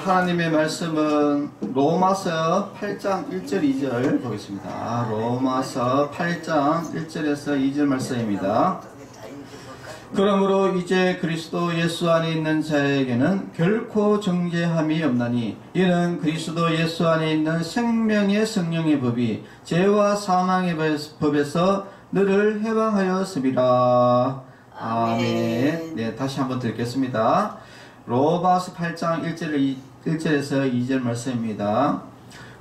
하나님의 말씀은 로마서 8장 1절 2절 보겠습니다. 로마서 8장 1절에서 2절 말씀입니다. 그러므로 이제 그리스도 예수 안에 있는 자에게는 결코 정죄함이 없나니 이는 그리스도 예수 안에 있는 생명의 성령의 법이 죄와 사망의 법에서 너를 해방하였음이라. 아멘. 네, 다시 한번 드리겠습니다. 로마서 8장 1절에서 2절 말씀입니다.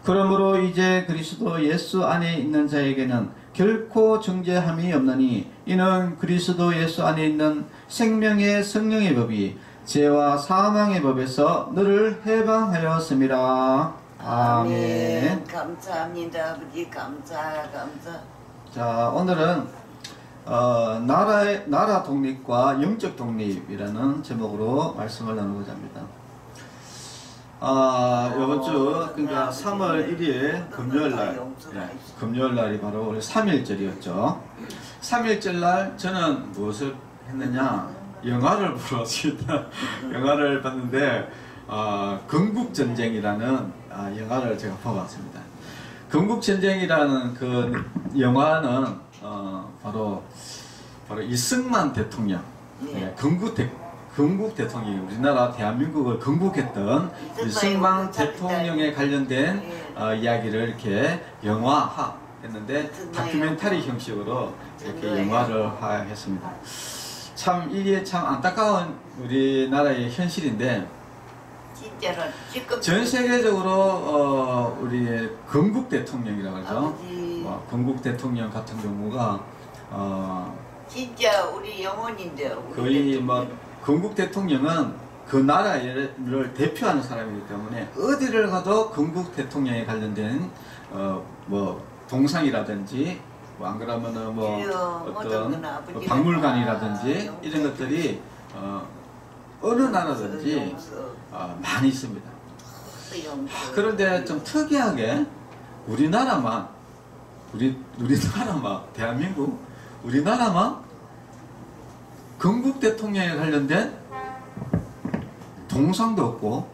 그러므로 이제 그리스도 예수 안에 있는 자에게는 결코 정죄함이 없나니 이는 그리스도 예수 안에 있는 생명의 성령의 법이 죄와 사망의 법에서 너를 해방하였음이라. 아멘. 감사합니다. 아버지 감사. 자, 오늘은 나라 독립과 영적 독립이라는 제목으로 말씀을 나누고자 합니다. 이번 주 그러니까 3월 1일 금요일 날이 바로 우리 3.1절이었죠. 3.1절 날 저는 무엇을 했느냐, 영화를 보러 왔습니다. 영화를 봤는데 건국전쟁이라는 영화를 제가 보고 왔습니다. 건국전쟁이라는 그 영화는 바로 이승만 대통령, 건국 대통령이 우리나라 대한민국을 건국했던 이승만 대통령에 관련된 이야기를 이렇게 영화화 했는데 다큐멘터리 형식으로 이렇게 영화를 했습니다. 참 이게 참 안타까운 우리나라의 현실인데, 전 세계적으로 우리 건국 대통령이라고 하죠. 건국 대통령 같은 경우가 진짜 우리 영혼인데 거의 건국 대통령은 그 나라를 대표하는 사람이기 때문에 어디를 가도 건국 대통령에 관련된 동상이라든지 안 그러면은 어떤 박물관이라든지 이런 것들이 어느 나라든지 많이 있습니다. 그런데 좀 특이하게 우리나라만 대한민국 우리나라만 건국 대통령에 관련된 동상도 없고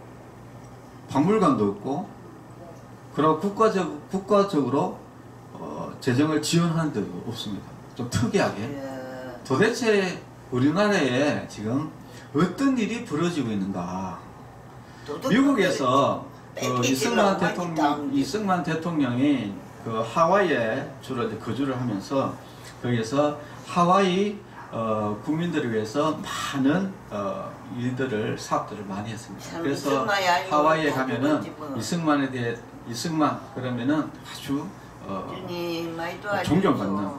박물관도 없고, 그리고 국가적으로 재정을 지원하는 데도 없습니다. 좀 특이하게. 도대체 우리나라에 지금 어떤 일이 벌어지고 있는가? 미국에서 이승만 대통령이 그 하와이에 주로 이제 거주를 하면서 거기에서 하와이 국민들을 위해서 많은 사업들을 많이 했습니다. 그래서 하와이에 가면은 이승만 그러면은 아주 존경받는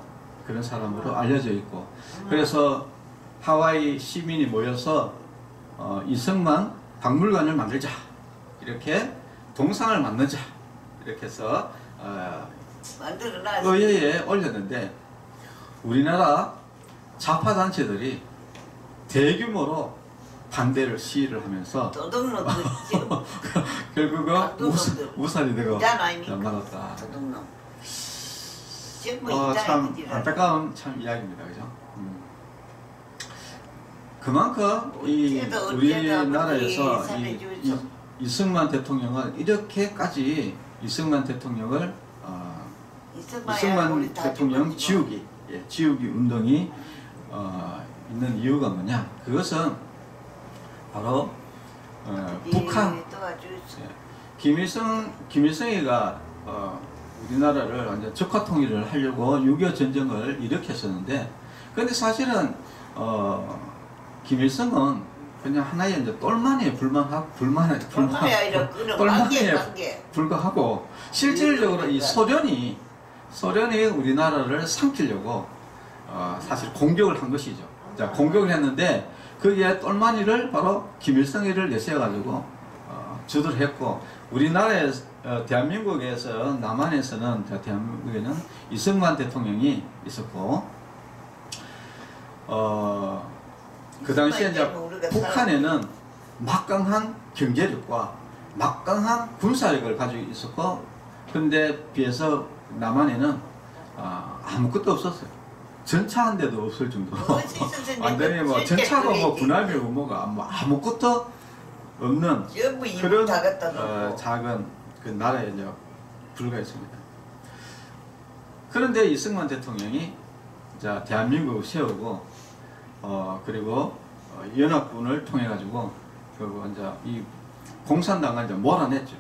그런 사람으로 알려져 있고, 그래서 하와이 시민이 모여서 이승만 박물관을 만들자, 이렇게 동상을 만들자, 이렇게 해서 의회에 올렸는데, 우리나라 좌파단체들이 대규모로 반대를 시위를 하면서 결국은 무산이 되고 말았다. 참 안타까운 참 이야기입니다. 그죠? 그만큼 우리나라에서 이승만 대통령을 이렇게까지 이승만 대통령 지우기 운동이 있는 이유가 뭐냐? 그것은 바로 북한, 김일성이가 우리나라를 완전 적화 통일을 하려고 6.25 전쟁을 일으켰었는데, 그런데 사실은 김일성은 그냥 하나의 이제 똘마니에 불과하고, 실질적으로 이 소련이 우리나라를 삼키려고 사실 공격을 한 것이죠. 자, 공격을 했는데 거기에 똘마니를 바로 김일성이를 내세워가지고 주도를 했고, 우리나라에 대한민국에서 남한에서는 대한민국에는 이승만 대통령이 있었고, 그 당시에 이제 북한에는 막강한 경제력과 막강한 군사력을 가지고 있었고, 그런데 비해서 남한에는 아무것도 없었어요. 전차 한 대도 없을 정도로 완전히 전차가 군함이고 뭐가 아무것도 없는 전부 이북 그런 다 갖다 놓고. 작은 그 나라에 이제 불과했습니다. 그런데 이승만 대통령이 자 대한민국을 세우고 그리고 연합군을 통해 가지고 결국 이제 이 공산당을 이제 몰아냈죠.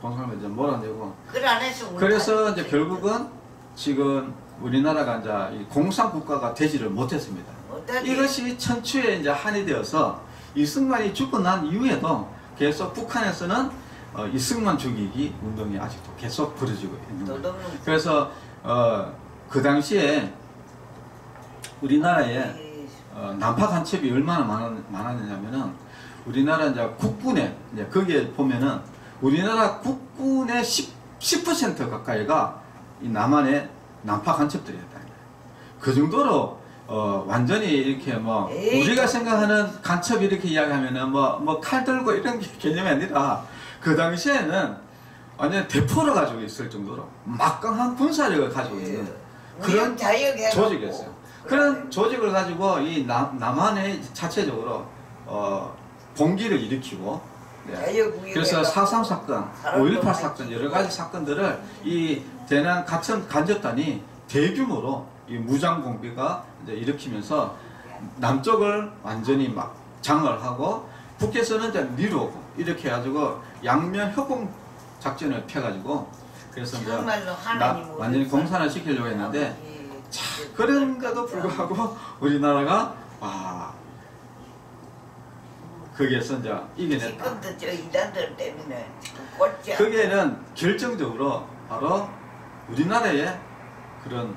공산당을 이제 몰아내고 그걸 안 했으면 그래서 이제 결국은 지금 우리나라가 이제 이 공산국가가 되지를 못했습니다. 이것이 천추에 이제 한이 되어서 이승만이 죽고 난 이후에도 계속 북한에서는 이승만 죽이기 운동이 아직도 계속 벌어지고 있는 거예요. 그래서 그 당시에 우리나라에 난파 간첩이 얼마나 많았냐면은 우리나라 이제 국군에 이제 거기에 보면은 우리나라 국군의 10% 가까이가 이 남한의 난파 간첩들이었다. 그 정도로 완전히 이렇게 뭐 우리가 생각하는 간첩 이렇게 이야기하면은 뭐 칼 들고 이런 개념이 아니라 그 당시에는 완전 대포를 가지고 있을 정도로 막강한 군사력을 가지고 있는 그런 조직이었어요. 그런 조직을 가지고 이 남한의 자체적으로 봉기를 일으키고 그래서 4.3 사건, 5.18 사건 여러 가지 사건들을 이 대남 간접단이 대규모로 이 무장 공비가 이제 일으키면서 남쪽을 완전히 막 장을 하고 북에서는 이제 미루고 이렇게 해가지고 양면 협공 작전을 펴가지고 그래서 이제 완전히 공산을 시키려고 했는데 그런데도 불구하고 우리나라가 거기에서 이제 이겨냈다. 지금도 저 이단들 때문에 거기에는 결정적으로 바로 우리나라의 그런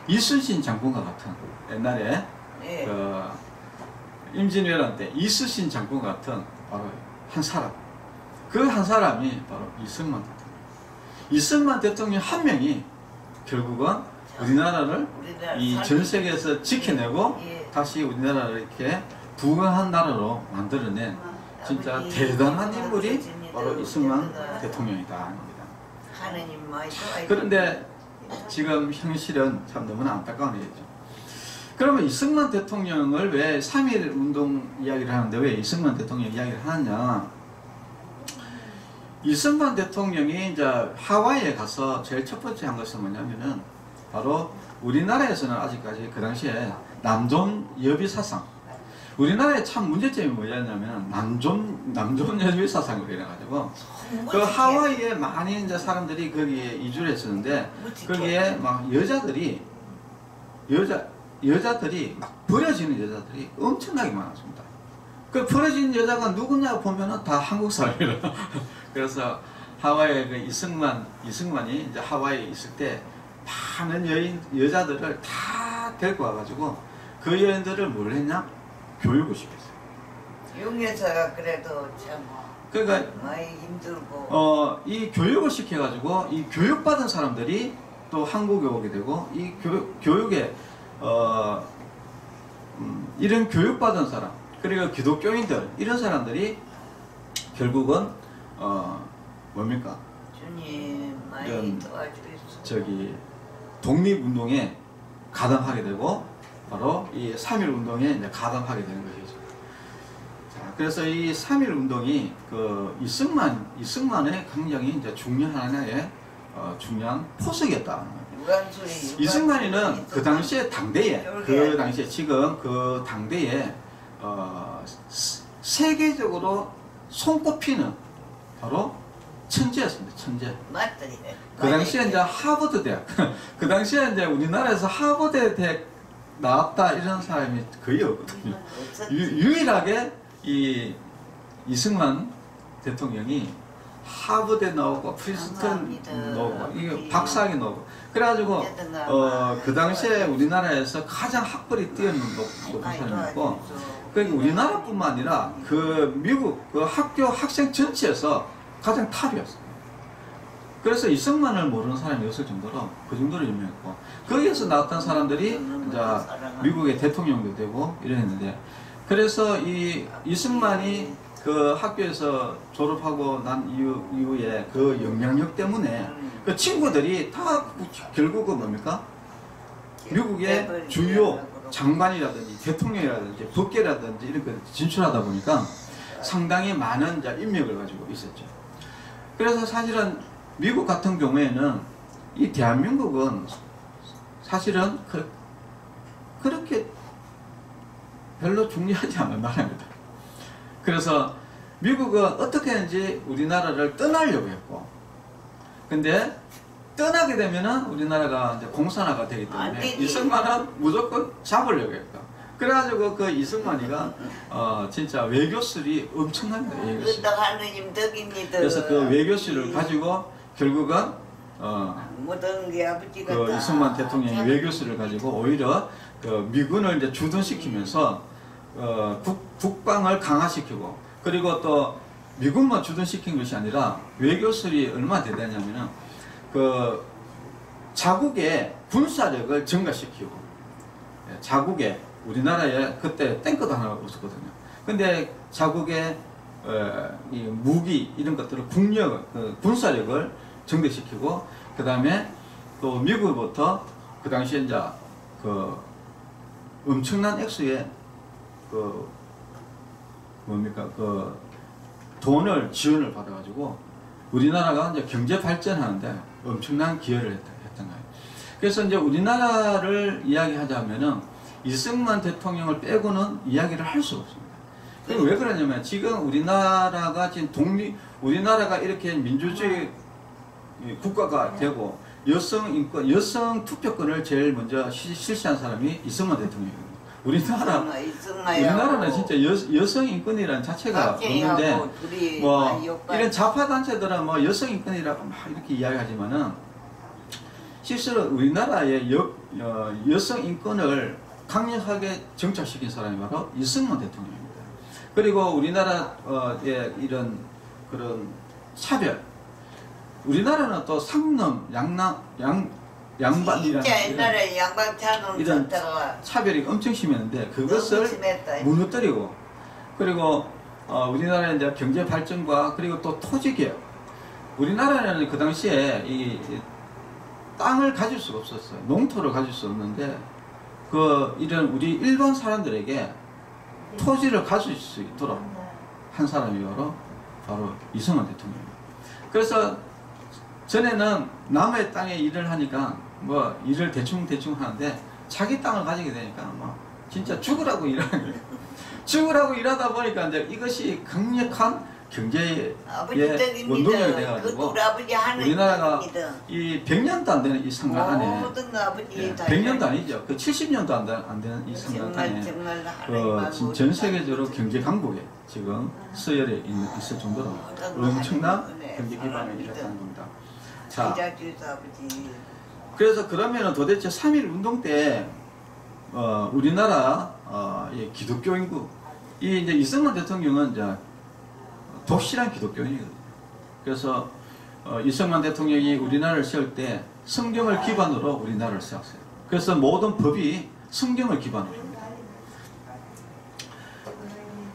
이순신 장군과 같은 옛날에 그 임진왜란 때 이순신 장군 같은 바로 한 사람 그 한 사람이 바로 이승만 대통령. 이승만 대통령 한 명이 결국은 우리나라를 이 전 세계에서 지켜내고 다시 우리나라를 이렇게 부강한 나라로 만들어낸 진짜 대단한 인물이 바로 이승만 대통령이다. 그런데 지금 현실은 참 너무나 안타까운 일이죠. 그러면 이승만 대통령을 왜 3.1 운동 이야기를 하는데 왜 이승만 대통령 이야기를 하느냐? 이승만 대통령이 이제 하와이에 가서 제일 첫 번째 한 것은 뭐냐면은 바로 우리나라에서는 아직까지 그 당시에 남존 여비 사상. 우리나라의 참 문제점이 뭐였냐면 남존 여비 사상으로 이래가지고 그 하와이에 많이 이제 사람들이 거기에 이주를 했었는데 거기에 막 여자들이 막 버려지는 여자들이 엄청나게 많았습니다. 그 버려진 여자가 누구냐 보면은 다 한국 사람이라. 그래서 하와이에 그 이승만이 이제 하와이에 있을 때 많은 여자들을 다 데리고 와가지고 그 여인들을 뭘 했냐? 교육을 시켰어요. 용여사가 그래도 참 그러니까 많이 힘들고 이 교육을 시켜가지고 이 교육받은 사람들이 또 한국에 오게 되고 이 교육에 이런 교육받은 사람 그리고 기독교인들 이런 사람들이 결국은 뭡니까? 주님 많이 도와주겠어. 저기 독립운동에 가담하게 되고 바로 이 3.1 운동에 이제 가담하게 되는 것이죠. 자, 그래서 이 3.1 운동이 그 이승만의 굉장히 이제 중요한 하나의 중요한 포석이었다. 이승만이는 그 당시에 당대에 지금 그 당대에 세계적으로 손꼽히는 바로 천재였습니다. 천재. 그 당시에 이제 하버드 대학, 그 당시에 이제 우리나라에서 하버드 대학 나왔다 이런 사람이 거의 없거든요. 유일하게 이 이승만 대통령이 하버드에 나오고 프린스턴 나오고 이게 박사학위 나오고 그래가지고 그 당시에 우리나라에서 가장 학벌이 높은 사람이었고 그러니까 우리나라뿐만 아니라 그 미국 그 학교 학생 전체에서 가장 탑이었어요. 그래서 이승만을 모르는 사람이 없을 정도로 그 정도로 유명했고 거기에서 나왔던 사람들이 이제 미국의 대통령도 되고 이랬는데 그래서 이 이승만이 그 학교에서 졸업하고 난 이후에 그 영향력 때문에 그 친구들이 다 결국은 뭡니까? 미국의 주요 장관이라든지 대통령이라든지 법계라든지 이런 거 진출하다 보니까 상당히 많은 이제 인맥을 가지고 있었죠. 그래서 사실은 미국 같은 경우에는 이 대한민국은 사실은 그렇게 별로 중요하지 않은 나라입니다. 그래서 미국은 어떻게든지 우리나라를 떠나려고 했고, 근데 떠나게 되면은 우리나라가 이제 공산화가 되기 때문에 이승만은 무조건 잡으려고 했다. 그래가지고 그 이승만이가 진짜 외교술이 엄청납니다. 외교술. 그래서 그 외교술을 가지고 결국은 그 이승만 대통령이 외교술을 가지고 오히려 그 미군을 이제 주둔시키면서 국방을 강화시키고, 그리고 또 미군만 주둔시킨 것이 아니라 외교술이 얼마나 대단하냐면은 그 자국의 군사력을 증가시키고, 자국의 우리나라에 그때 탱크도 하나 없었거든요. 근데 자국의 이 무기 이런 것들을 군사력을 증대시키고, 그 다음에 또 미국부터 그 당시에 이제 그 엄청난 액수의 그 뭡니까 그 돈을 지원을 받아가지고 우리나라가 이제 경제 발전하는데 엄청난 기여를 했던 거예요. 그래서 이제 우리나라를 이야기하자면은 이승만 대통령을 빼고는 이야기를 할 수가 없습니다. 그리고 왜 그러냐면 지금 우리나라가 지금 우리나라가 이렇게 민주주의 국가가 되고 여성 인권, 여성 투표권을 제일 먼저 실시한 사람이 이승만 대통령이거든요. 우리나라는 진짜 여성 인권이라는 자체가 없는데, 뭐 이런 좌파 단체들은 뭐 여성 인권이라고 막 이렇게 이야기하지만은 실제로 우리나라의 여성 인권을 강력하게 정착시킨 사람이 바로 이승만 대통령입니다. 그리고 우리나라의 이런 그런 차별, 우리나라는 또 상남, 양반이라는 이런 차별이 엄청 심했는데 그것을 무너뜨리고, 그리고 우리나라의 이제 경제 발전과 그리고 또 토지 개혁, 우리나라는 그 당시에 이 땅을 가질 수가 없었어요. 농토를 가질 수 없는데 이런 우리 일반 사람들에게 토지를 가질 수 있도록 한 사람이 바로 이승만 대통령입니다. 그래서 전에는 남의 땅에 일을 하니까 뭐 일을 대충 하는데 자기 땅을 가지게 되니까 뭐 진짜 죽으라고 일하는 거예요. 죽으라고 일하다 보니까 이제 이것이 강력한 경제의 원동력이 돼가지고 우리나라가 이 100년도 안 되는 이 상간 안에 100년도 아니죠. 그 70년도 안 되는 이 상간 안에 지금 전 세계적으로 경제 강국에 지금 서열에 있을 정도로 엄청난 경제 기반을 일었다는 겁니다. 자, 그래서 그러면은 도대체 3.1 운동 때 우리나라 기독교 인구, 이제 이승만 대통령은 이제 독실한 기독교인이거든요. 그래서 이승만 대통령이 우리나라를 세울 때 성경을 기반으로 우리나라를 세웠어요. 그래서 모든 법이 성경을 기반으로 합니다.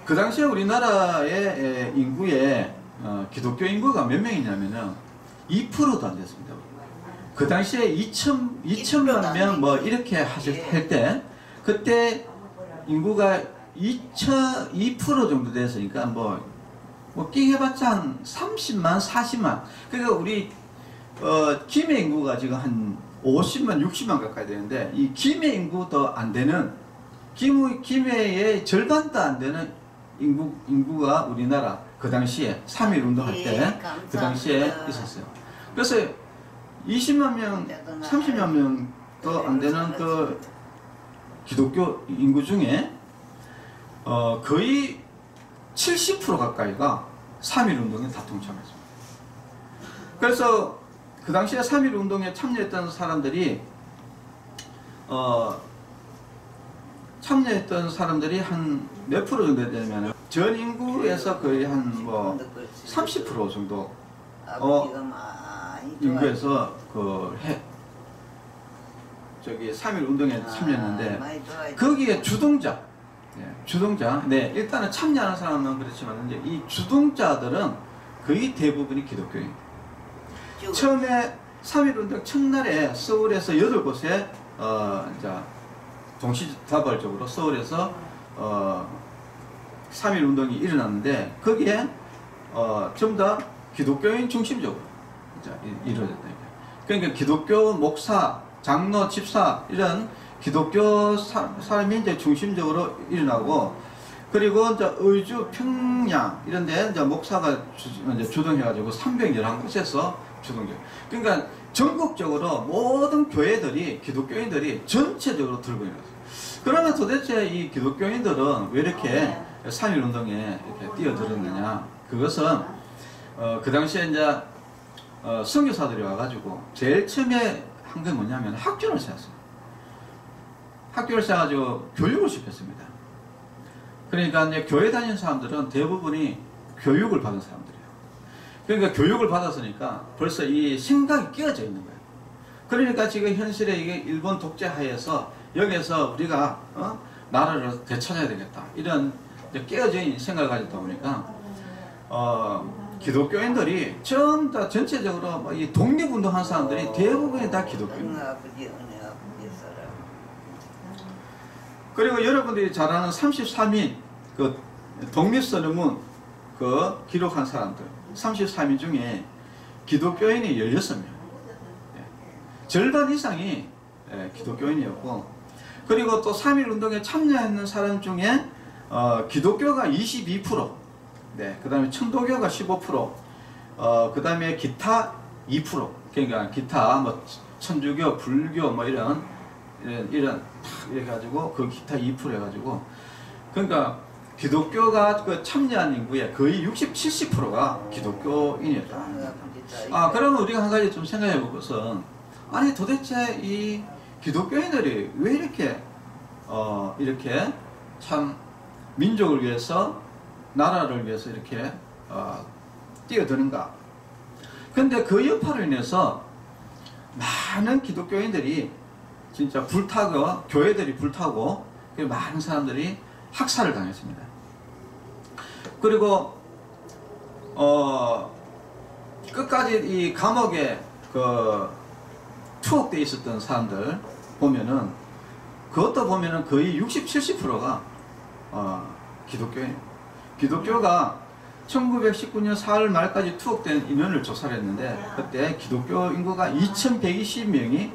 그 당시에 우리나라의 인구의 기독교 인구가 몇 명이냐면은 2%도 안 됐습니다. 그 당시에 2천만 명 뭐 이렇게 할 때 그때 인구가 2% 정도 됐으니까 뭐 끼해봤자 한 30만, 40만. 그러니까 우리 김해 인구가 지금 한 50만, 60만 가까이 되는데 이 김해 인구도 안 되는 김해의 절반도 안 되는 인구가 우리나라 그 당시에 3.1 운동할 때 그 당시에 있었어요. 그래서 20만 명, 30만 명도 안 되는 그 기독교 인구 중에 거의 70% 가까이가 3.1 운동에 다 동참했습니다. 그래서 그 당시에 3.1 운동에 참여했던 사람들이 한 몇 프로 정도 되냐면 전 인구에서 거의 한 뭐 30% 정도 인구에서 저기 3.1 운동에 참여했는데 거기에 주동자, 일단은 참여하는 사람은 그렇지만 이제 이 주동자들은 거의 대부분이 기독교인입니다. 처음에 3.1 운동 첫날에 서울에서 8곳에 이제 동시다발적으로 서울에서 3.1 운동이 일어났는데 거기에 전부 다 기독교인 중심적으로 이루어졌다. 그러니까 기독교 목사, 장로, 집사 이런 기독교 사람이 이제 중심적으로 일어나고, 그리고 이제 의주, 평양 이런데 이제 목사가 이제 주동해가지고 311곳에서 주동적. 그러니까 전국적으로 모든 교회들이 기독교인들이 전체적으로 들고 있는 거죠. 그러면 도대체 이 기독교인들은 왜 이렇게 3.1 운동에 이렇게 뛰어들었느냐? 그것은 그 당시에 이제 선교사들이 와가지고 제일 처음에 한 게 뭐냐면 학교를 세웠어요. 학교를 세워가지고 교육을 시켰습니다. 그러니까 이제 교회 다니는 사람들은 대부분이 교육을 받은 사람들이에요. 그러니까 교육을 받았으니까 벌써 이 생각이 끼어져 있는 거예요. 그러니까 지금 현실에 이게 일본 독재 하에서 여기에서 우리가 나라를 되찾아야 되겠다, 이런 끼어져 있는 생각을 가졌다 보니까 기독교인들이 전부 다 전체적으로 뭐 이 독립운동한 사람들이 대부분이 다 기독교인. 그리고 여러분들이 잘 아는 33인 그 독립선언문 그 기록한 사람들 33인 중에 기독교인이 16명, 절반 이상이 기독교인이었고, 그리고 또 3.1 운동에 참여했는 사람 중에 기독교가 22%, 그 다음에 천도교가 15%, 그 다음에 기타 2%, 그러니까 기타 뭐 천주교, 불교 뭐 이런 이래 가지고 그 기타 2% 해가지고, 그러니까 기독교가 그 참여한 인구의 거의 60, 70%가 기독교인이었다. 그러면 우리가 한 가지 좀 생각해 볼 것은, 아니 도대체 이 기독교인들이 왜 이렇게 이렇게 참 민족을 위해서, 나라를 위해서 이렇게 뛰어드는가? 근데 그 여파로 인해서 많은 기독교인들이 진짜 불타고, 교회들이 불타고, 많은 사람들이 학살을 당했습니다. 그리고 끝까지 이 감옥에 그 투옥되어 있었던 사람들 보면은, 그것도 보면은 거의 60, 70%가 기독교인. 기독교가 1919년 4월 말까지 투옥된 인원을 조사를 했는데, 그때 기독교 인구가 2120명이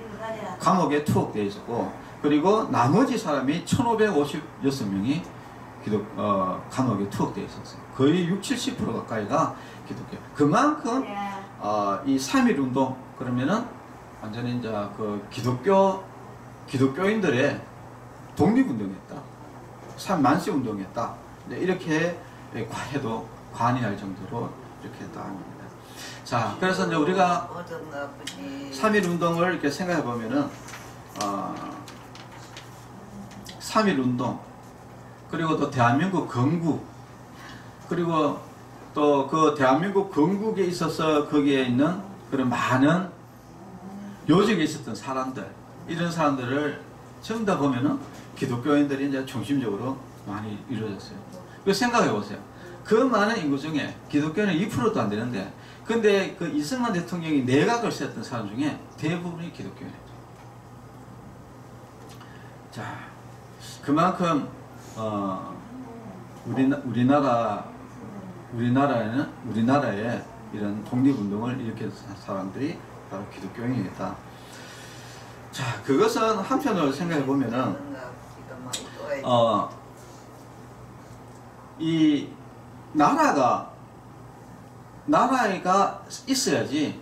감옥에 투옥되어 있었고, 그리고 나머지 사람이 1556명이 감옥에 투옥되어 있었어요. 거의 60, 70% 가까이가 기독교. 그만큼 이 3.1 운동, 그러면은 완전히 이제 그 기독교인들의 독립운동이었다, 만세 운동이었다, 이렇게 해도 과언이 날 정도로 이렇게 했다 합니다. 자, 그래서 이제 우리가 3.1 운동을 이렇게 생각해 보면은 3.1 운동, 그리고 또 대한민국 건국, 그리고 또 그 대한민국 건국에 있어서 거기에 있는 그런 많은 요직에 있었던 사람들, 이런 사람들을 전부 다 보면은 기독교인들이 이제 중심적으로 많이 이루어졌어요. 그 생각해 보세요. 그 많은 인구 중에 기독교는 2%도 안 되는데, 근데 그 이승만 대통령이 내각을 세웠던 사람 중에 대부분이 기독교인이죠. 자, 그만큼 우리나라에 이런 독립운동을 일으킨 사람들이 바로 기독교인이었다. 자, 그것은 한편으로 생각해 보면은 이 나라가 있어야지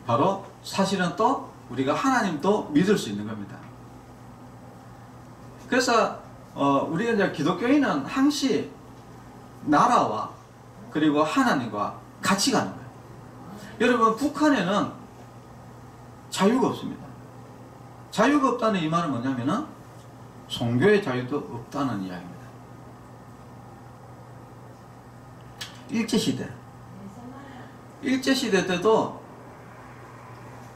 바로 사실은 또 우리가 하나님도 믿을 수 있는 겁니다. 그래서 우리가 이제 기독교인은 항시 나라와 그리고 하나님과 같이 가는 거예요. 여러분, 북한에는 자유가 없습니다. 자유가 없다는 이 말은 뭐냐면은 종교의 자유도 없다는 이야기입니다. 일제시대 때도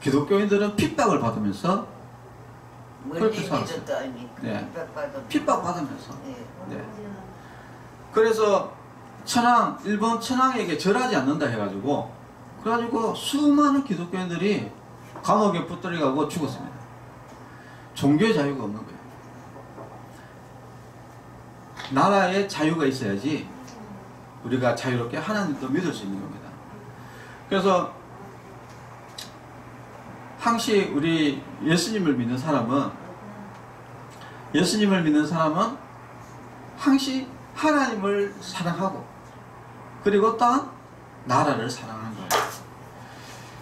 기독교인들은 핍박을 받으면서 그렇게 살았어요. 핍박받으면서. 네. 그래서 일본 천황에게 절하지 않는다 해가지고, 그래가지고 수많은 기독교인들이 감옥에 붙들려가고 죽었습니다. 종교의 자유가 없는 거예요. 나라에 자유가 있어야지 우리가 자유롭게 하나님도 믿을 수 있는 겁니다. 그래서 항시 우리 예수님을 믿는 사람은 항시 하나님을 사랑하고 그리고 또한 나라를 사랑하는 거예요.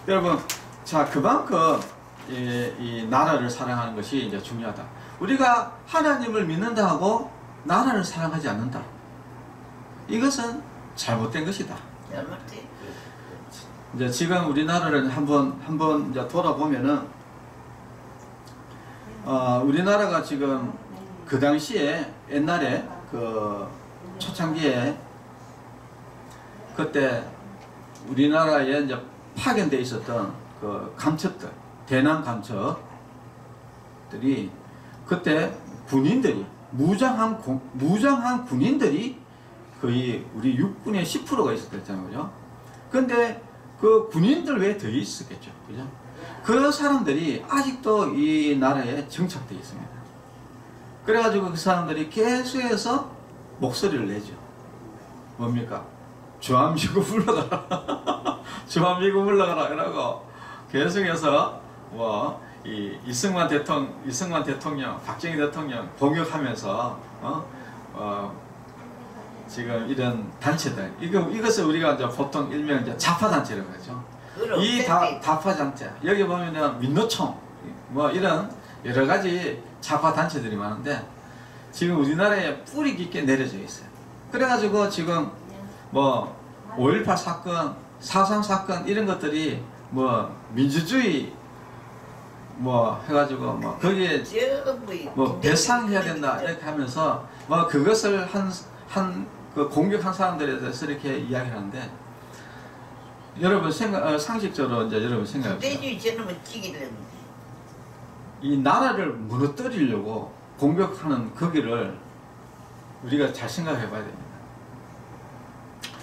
여러분, 자, 그만큼 이 나라를 사랑하는 것이 이제 중요하다. 우리가 하나님을 믿는다 하고 나라를 사랑하지 않는다. 이것은 잘못된 것이다. 잘못된. 이제 지금 우리나라를 한번 이제 돌아보면은 우리나라가 지금 그 당시에 옛날에 그 초창기에 그때 우리나라에 이제 파견돼 있었던 그 감첩들, 대남 감첩들이 그때 군인들이 무장한 군인들이 거의 우리 육군의 10%가 있었잖아요, 그죠? 근데 그 군인들 외에 더 있었겠죠, 그죠? 그 사람들이 아직도 이 나라에 정착되어 있습니다. 그래가지고 그 사람들이 계속해서 목소리를 내죠. 뭡니까? 주한미군 물러가라. 주한미군 물러가라. 이러고 계속해서 이승만 대통령, 박정희 대통령 공격하면서 지금 이런 단체들 이것을 우리가 이제 보통 일명 이제 좌파단체라고 하죠. 이 좌파단체 여기 보면은 민노총 이런 여러 가지 좌파단체들이 많은데 지금 우리나라에 뿌리 깊게 내려져 있어요. 그래가지고 지금 5.18 사건, 4.3 사건 이런 것들이 민주주의 해가지고 거기에 배상해야 된다 이렇게 하면서 그것을 그 공격한 사람들에 대해서 이렇게 이야기를 하는데 여러분 상식적으로 이제 여러분 생각해보세요. 이 나라를 무너뜨리려고 공격하는 거기를 우리가 잘 생각해 봐야 됩니다.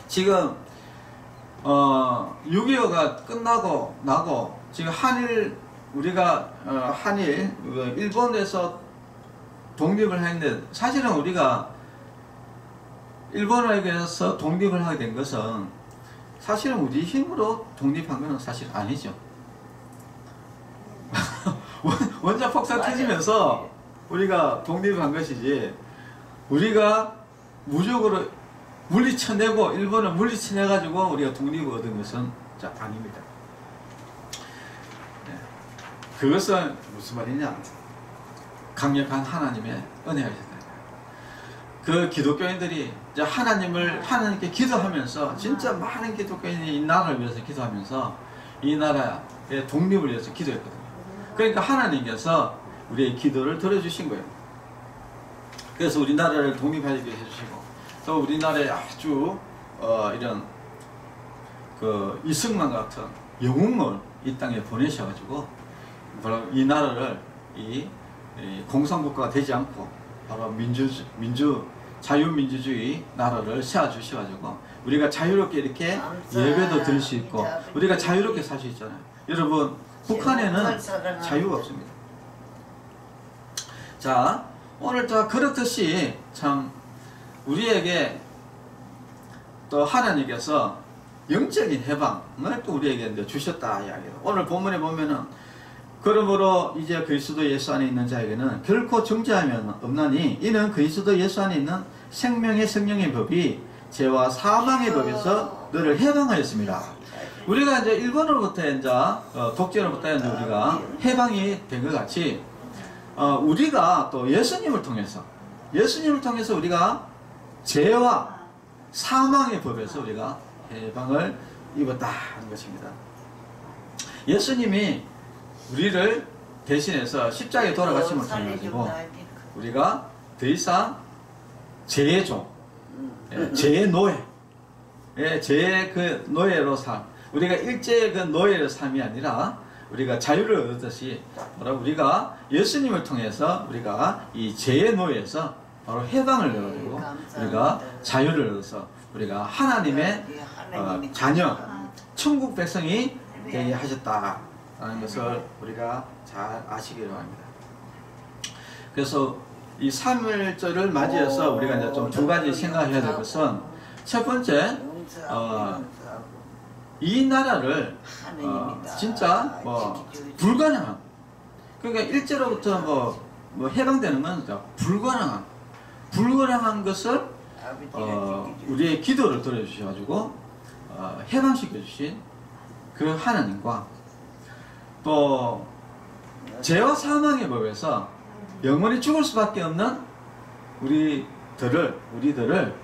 지금 6.25가 끝나고 나고 지금 우리가 일본에서 독립을 했는데 사실은 우리가 일본에게서 독립을 하게 된 것은 사실은 우리 힘으로 독립한 것은 사실 아니죠. 원자 폭탄 터지면서 우리가 독립한 것이지 우리가 무적으로 물리쳐내고 일본을 물리쳐내가지고 우리가 독립을 얻은 것은 아닙니다. 그것은 무슨 말이냐? 강력한 하나님의 은혜가 있다. 그 기독교인들이 이제 하나님께 기도하면서 진짜 많은 기독교인이 이 나라를 위해서 기도하면서 이 나라의 독립을 위해서 기도했거든요. 그러니까 하나님께서 우리의 기도를 들어주신 거예요. 그래서 우리나라를 독립하게 해주시고 또 우리나라에 아주 이런 그 이승만 같은 영웅을 이 땅에 보내셔가지고 바로 이 나라를 이 공산국가가 되지 않고 바로 자유민주주의 나라를 세워주셔가지고 우리가 자유롭게 이렇게 예배도 드릴 수 있고 우리가 자유롭게 살 수 있잖아요. 여러분 북한에는 자유가 없습니다. 자, 오늘 그렇듯이 참 우리에게 또 하나님께서 영적인 해방을 또 우리에게 이제 주셨다 이야기예요. 오늘 본문에 보면은 그러므로 이제 그리스도 예수 안에 있는 자에게는 결코 정죄함이 없나니 이는 그리스도 예수 안에 있는 생명의 성령의 법이 죄와 사망의 법에서 너를 해방하였습니다. 우리가 이제 일본으로부터 이제 독재로부터 이제 우리가 해방이 된 것 같이 우리가 또 예수님을 통해서 우리가 죄와 사망의 법에서 우리가 해방을 입었다 하는 것입니다. 예수님이 우리를 대신해서 십자가에 돌아가심을 통해 가지고 우리가 더 이상 죄의 종, 죄의 노예, 죄의 그 노예로 우리가 일제의 그 노예로 삶이 아니라 우리가 자유를 얻었듯이 바로 우리가 예수님을 통해서 우리가 이 죄의 노예에서 바로 해방을 얻고 우리가 자유를 얻어서 우리가 하나님의 자녀, 천국 백성이 되게 하셨다라는 것을 우리가 잘 아시기를 바랍니다. 그래서 이 3일절을 맞이해서 우리가 이제 좀 두 가지 생각해야 될 것은 첫 번째 이 나라를 진짜 뭐 불가능한 그러니까 일제로부터 뭐 해방되는 건 불가능한 것을 우리의 기도를 들어주셔가지고 해방시켜 주신 그 하나님과 또 죄와 사망의 법에서 영원히 죽을 수밖에 없는 우리들을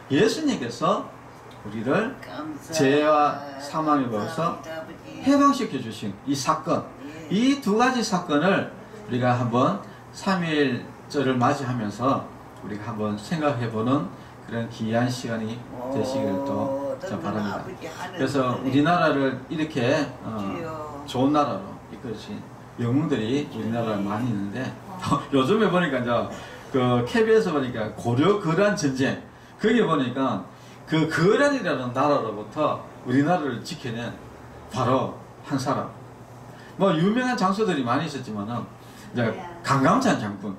예수님께서 우리를 죄와 사망의 법에서 해방시켜 주신 이 사건, 이 두 가지 사건을 우리가 한번 3.1절을 맞이하면서 우리가 한번 생각해보는 그런 귀한 시간이 되시기를 또 바랍니다. 그래서 우리나라를 이렇게 좋은 나라로 이끌으신 영웅들이 우리나라에 많이 있는데 요즘에 보니까 이제 그 KBS 보니까 고려 거란 전쟁 거기 보니까 그 거란이라는 나라로부터 우리나라를 지켜낸 바로 한 사람. 뭐 유명한 장소들이 많이 있었지만은 이제 강감찬 장군,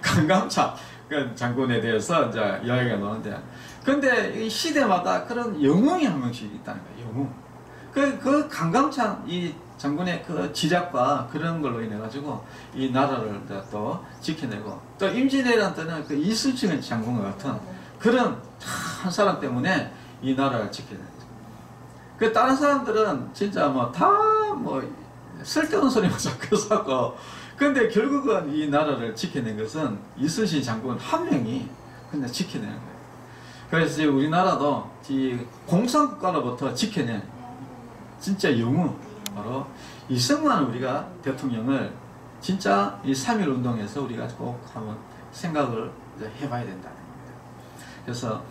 강감찬 그 장군에 대해서 이제 이야기가 나오는데, 근데 이 시대마다 그런 영웅이 한 명씩 있다는 거예요. 영웅. 그 강감찬 이 장군의 그 지략과 그런 걸로 인해 가지고 이 나라를 또 지켜내고, 또 임진왜란 때는 그 이순신 장군과 같은 그런 한 사람 때문에 이 나라를 지켜내는 거죠. 그 다른 사람들은 진짜 뭐 다 뭐 쓸데없는 소리만 자꾸 하고, 근데 결국은 이 나라를 지켜낸 것은 이순신 장군 한 명이 근데 지켜내는 거예요. 그래서 이제 우리나라도 이 공산국가로부터 지켜낸 진짜 영웅, 바로 이승만 우리가 대통령을 진짜 이 3.1 운동에서 우리가 꼭 한번 생각을 이제 해봐야 된다는 겁니다. 그래서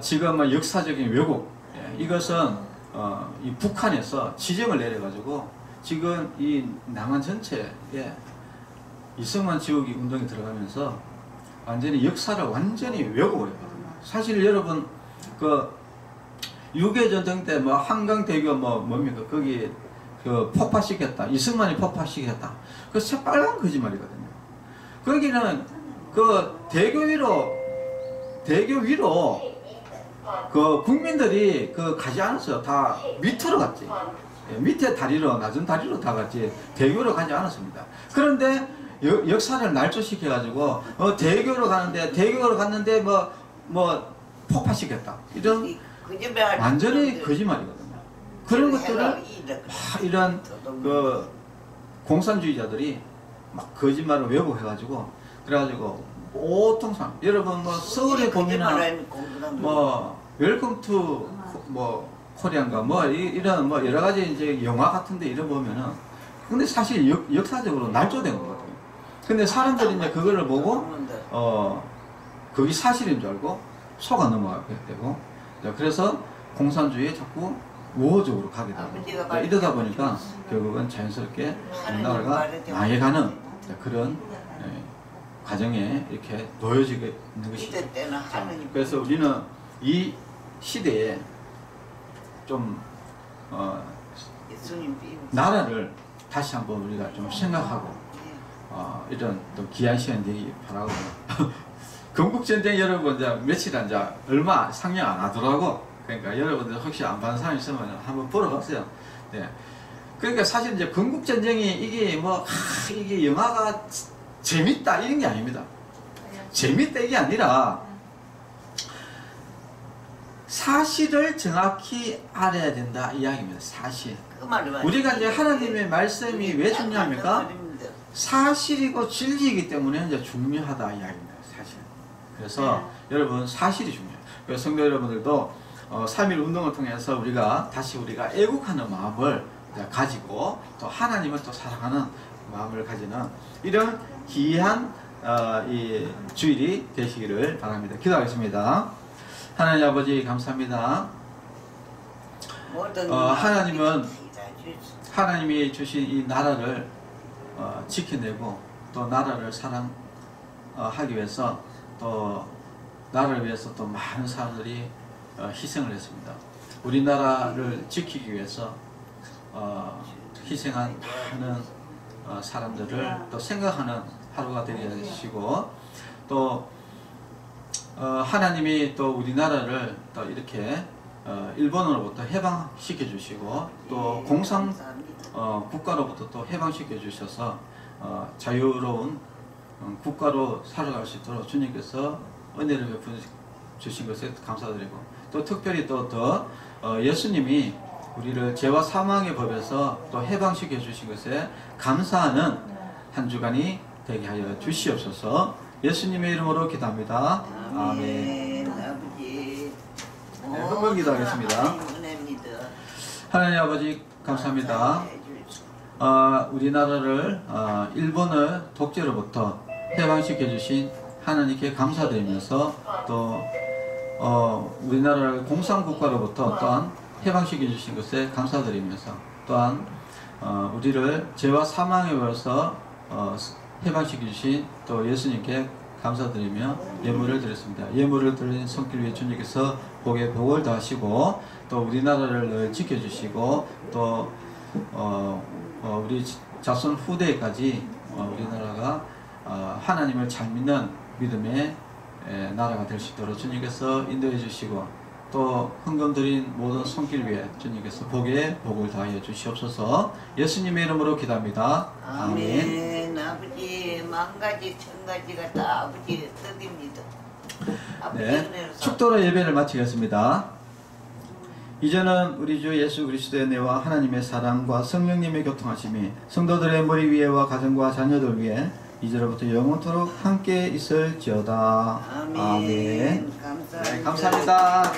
지금 역사적인 왜곡, 이것은 이 북한에서 지정을 내려가지고 지금 이 남한 전체에 이승만 지우기 운동이 들어가면서 완전히 역사를 완전히 왜곡을 했거든요. 사실 여러분 그 6.25 전쟁 때 뭐 한강대교 뭡니까 거기 그 폭파시켰다, 이승만이 폭파시켰다, 그 새빨간 거짓말이거든요. 거기는 그 대교 위로 그 국민들이 그 가지 않았어요. 다 밑으로 갔지. 밑에 다리로, 낮은 다리로 다 갔지 대교로 가지 않았습니다. 그런데 역사를 날조시켜 가지고 대교로 갔는데 뭐 폭파시켰다, 이런 완전히 거짓말이거든요. 그런 것들을 이런 그 공산주의자들이 막 거짓말을 왜곡해 가지고 그래가지고 보통 사람, 여러분 뭐 서울에 보면은 뭐 웰컴 투 뭐 코리안가 뭐 이런 뭐 여러 가지 이제 영화 같은데 이런 보면은, 근데 사실 역사적으로 날조된 거거든요. 근데 사람들이 이제 그거를 보고 그게 사실인 줄 알고 속아 넘어가게 되고, 그래서 공산주의에 자꾸 우호적으로 가게 되고, 이러다 보니까 결국은 자연스럽게 우리나라가 망해가는 그런 과정에 이렇게 놓여지게 있는 것이죠. 그래서 우리는 이 시대에 좀 나라를 다시 한번 우리가 좀 생각하고 이런 또 귀한 시간 되기 바라고. 건국전쟁 여러분 이제 며칠 이제 얼마 상영 안 하더라고. 그러니까 여러분들 혹시 안 봐는 사람 있으면 한번 보러 가세요. 네. 그러니까 사실 이제 건국전쟁이 이게 이게 영화가 재밌다 이런 게 아닙니다. 재밌다 이게 아니라 사실을 정확히 알아야 된다 이야기입니다. 사실. 우리가 이제 하나님의 말씀이 왜 중요합니까? 사실이고 진리이기 때문에 이제 중요하다 이야기입니다. 사실. 그래서 여러분 사실이 중요해요. 그래서 성도 여러분들도 3.1 운동을 통해서 우리가 애국하는 마음을 가지고 또 하나님을 또 사랑하는 마음을 가지는 이런 귀한 이 주일이 되시기를 바랍니다. 기도하겠습니다. 하나님 아버지 감사합니다. 하나님이 주신 이 나라를 지켜내고 또 나라를 사랑하기 위해서 또 나라를 위해서 또 많은 사람들이 희생을 했습니다. 우리나라를 지키기 위해서 희생한 많은 사람들을 또 생각하는 하루가 되게 하시고, 또 하나님이 또 우리나라를 또 이렇게 일본으로부터 해방시켜 주시고, 또 공산 국가로부터 또 해방시켜 주셔서 자유로운 국가로 살아갈 수 있도록 주님께서 은혜를 베풀어 주신 것에 감사드리고, 또 특별히 또 예수님이 우리를 죄와 사망의 법에서 또 해방시켜 주신 것에 감사하는 한 주간이 되게 하여 주시옵소서. 예수님의 이름으로 기도합니다. 아멘. 아버지. 네, 한번 기도하겠습니다. 하나님 아버지 감사합니다. 우리나라를 일본의 독재로부터 해방시켜 주신 하나님께 감사드리면서, 또 우리나라를 공산국가로부터 또한 해방시켜 주신 것에 감사드리면서, 또한 우리를 죄와 사망에 벌써 해방시켜 주신 또 예수님께 감사드리며 예물을 드렸습니다. 예물을 드린 손길 위에 주님께서 복에 복을 더하시고, 또 우리나라를 늘 지켜주시고, 또 우리 자손 후대까지 우리나라가 하나님을 잘 믿는 믿음의 나라가 될 수 있도록 주님께서 인도해 주시고, 또 헌금 드린 모든 손길 위에 주님께서 복에 복을 다하여 주시옵소서. 예수님의 이름으로 기도합니다. 아멘. 아버지, 만가지 천가지가 다 아버지의 뜻입니다. 네, 축도로 예배를 마치겠습니다. 이제는 우리 주 예수 그리스도의 은혜와 하나님의 사랑과 성령님의 교통하심이 성도들의 머리 위에와 가정과 자녀들 위에 이제로부터 영원토록 함께 있을지어다. 아멘. 감사합니다. 네, 감사합니다.